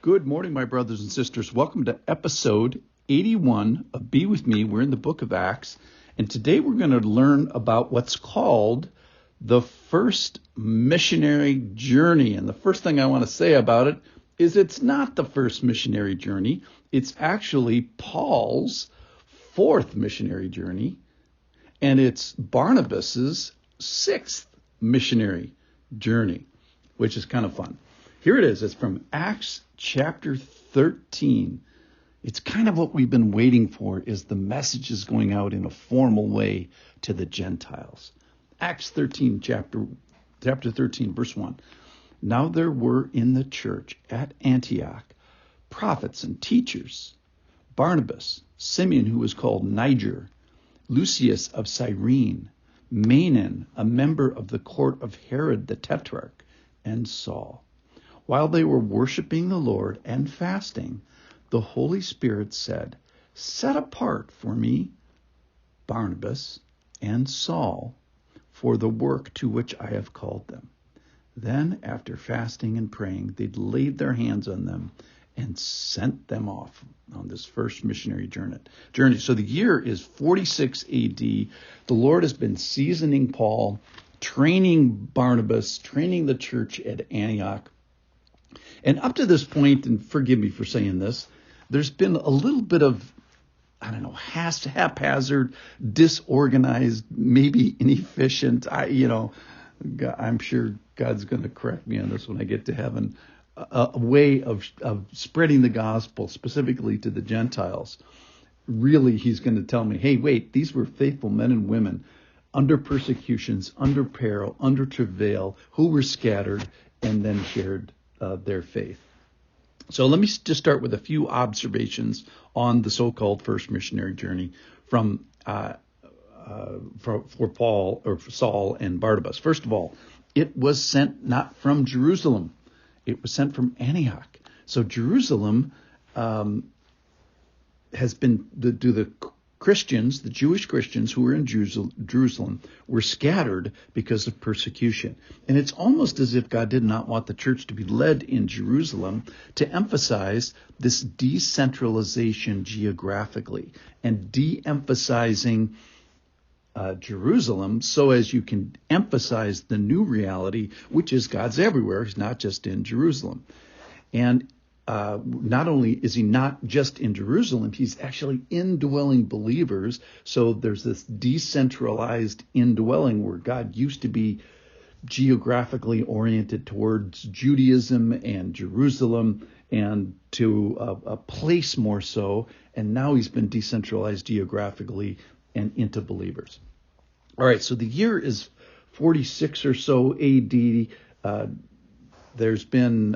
Good morning, my brothers and sisters. Welcome to episode 81 of Be With Me. We're in the book of Acts, and today we're going to learn about what's called the first missionary journey. And the first thing I want to say about it is it's not the first missionary journey. It's actually Paul's fourth missionary journey, and it's Barnabas' sixth missionary journey, which is kind of fun. Here it is. It's from Acts chapter 13. It's kind of what we've been waiting for, is the message is going out in a formal way to the Gentiles. Acts 13, chapter 13, verse 1. Now there were in the church at Antioch prophets and teachers: Barnabas, Simeon, who was called Niger, Lucius of Cyrene, Manaen, a member of the court of Herod the Tetrarch, and Saul. While they were worshiping the Lord and fasting, the Holy Spirit said, "Set apart for me Barnabas and Saul for the work to which I have called them." Then, after fasting and praying, they laid their hands on them and sent them off on this first missionary journey. So the year is 46 AD. The Lord has been seasoning Paul, training Barnabas, training the church at Antioch. And up to this point, and forgive me for saying this, there's been a little bit of, haphazard, disorganized, maybe inefficient. I'm sure God's going to correct me on this when I get to heaven. A way of spreading the gospel specifically to the Gentiles. Really, he's going to tell me, hey, wait, these were faithful men and women under persecutions, under peril, under travail, who were scattered and then shared their faith. So let me just start with a few observations on the so-called first missionary journey for Paul or for Saul and Barnabas. First of all, it was sent not from Jerusalem. It was sent from Antioch. So Jerusalem has been, the Christians, the Jewish Christians who were in Jerusalem, were scattered because of persecution. And it's almost as if God did not want the church to be led in Jerusalem, to emphasize this decentralization geographically and de-emphasizing Jerusalem, so as you can emphasize the new reality, which is God's everywhere. He's not just in Jerusalem. And not only is he not just in Jerusalem, he's actually indwelling believers. So there's this decentralized indwelling where God used to be geographically oriented towards Judaism and Jerusalem and to a place more so. And now he's been decentralized geographically and into believers. All right, so the year is 46 or so AD. There's been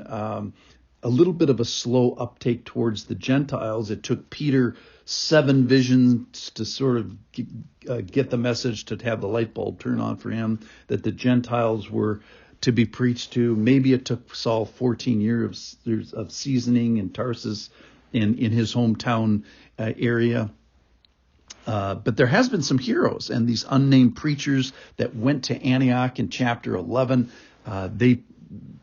a little bit of a slow uptake towards the Gentiles. It took Peter 7 visions to sort of get the message, to have the light bulb turn on for him, that the Gentiles were to be preached to. Maybe it took Saul 14 years of seasoning in Tarsus in his hometown area. But there has been some heroes, and these unnamed preachers that went to Antioch in chapter 11,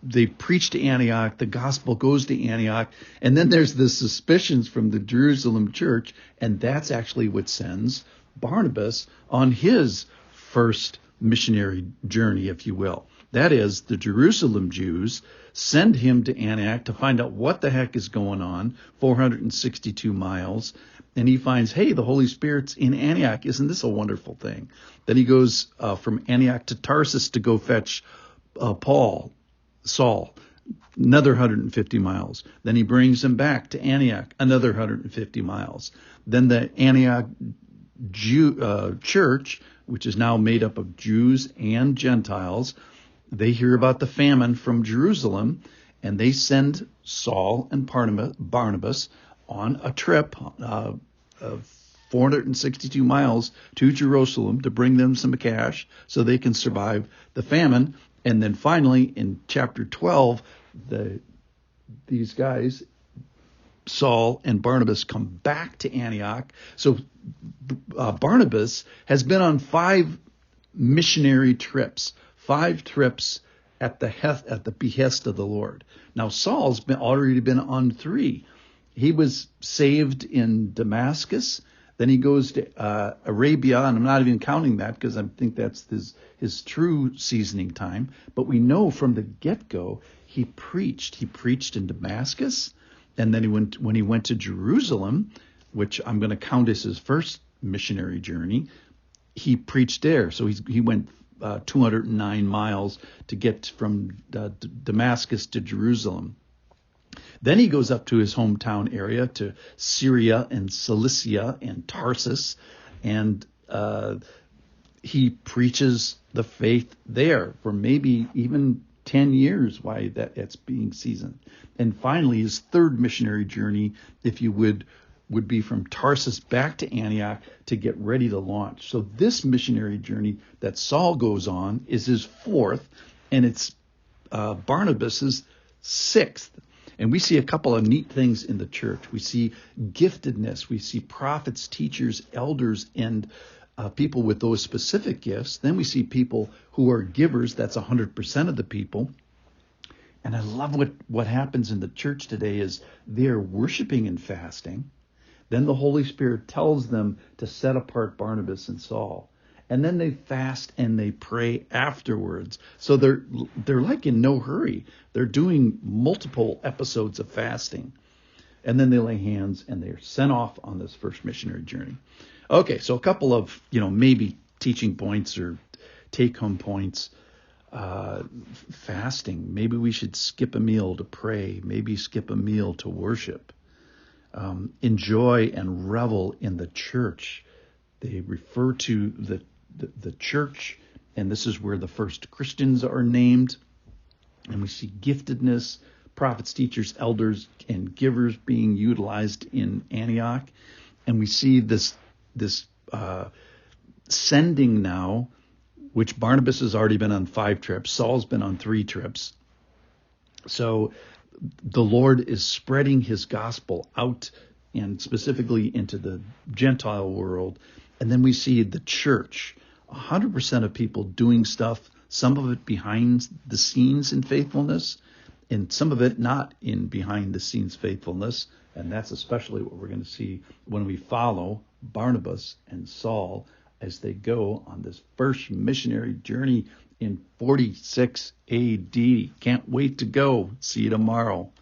they preach to Antioch, the gospel goes to Antioch, and then there's the suspicions from the Jerusalem church, and that's actually what sends Barnabas on his first missionary journey, if you will. That is, the Jerusalem Jews send him to Antioch to find out what the heck is going on, 462 miles, and he finds, hey, the Holy Spirit's in Antioch. Isn't this a wonderful thing? Then he goes from Antioch to Tarsus to go fetch Saul, another 150 miles. Then he brings him back to Antioch, another 150 miles. Then the Antioch church, which is now made up of Jews and Gentiles, they hear about the famine from Jerusalem, and they send Saul and Barnabas on a trip of 462 miles to Jerusalem to bring them some cash so they can survive the famine. And then finally, in chapter 12, these guys, Saul and Barnabas, come back to Antioch. So Barnabas has been on 5 missionary trips, 5 trips at the behest of the Lord. Now Saul's already been on 3. He was saved in Damascus. Then he goes to Arabia, and I'm not even counting that because I think that's his true seasoning time. But we know from the get-go he preached. He preached in Damascus, and then when he went to Jerusalem, which I'm going to count as his first missionary journey, he preached there. So he went 209 miles to get from Damascus to Jerusalem. Then he goes up to his hometown area, to Syria and Cilicia and Tarsus, and he preaches the faith there for maybe even 10 years while it's being seasoned. And finally, his third missionary journey, if you would be from Tarsus back to Antioch to get ready to launch. So this missionary journey that Saul goes on is his 4th, and it's Barnabas' 6th. And we see a couple of neat things in the church. We see giftedness. We see prophets, teachers, elders, and people with those specific gifts. Then we see people who are givers. That's 100% of the people. And I love what happens in the church today is they're worshiping and fasting. Then the Holy Spirit tells them to set apart Barnabas and Saul. And then they fast and they pray afterwards. So they're like in no hurry. They're doing multiple episodes of fasting. And then they lay hands and they're sent off on this first missionary journey. Okay, so a couple of, maybe teaching points or take-home points. Fasting. Maybe we should skip a meal to pray. Maybe skip a meal to worship. Enjoy and revel in the church. They refer to the church, and this is where the first Christians are named. And we see giftedness, prophets, teachers, elders, and givers being utilized in Antioch. And we see this sending now, which Barnabas has already been on 5 trips. Saul's been on 3 trips. So the Lord is spreading his gospel out, and specifically into the Gentile world. And then we see the church, 100% of people doing stuff, some of it behind the scenes in faithfulness, and some of it not in behind the scenes faithfulness. And that's especially what we're going to see when we follow Barnabas and Saul as they go on this first missionary journey in 46 AD. Can't wait to go. See you tomorrow.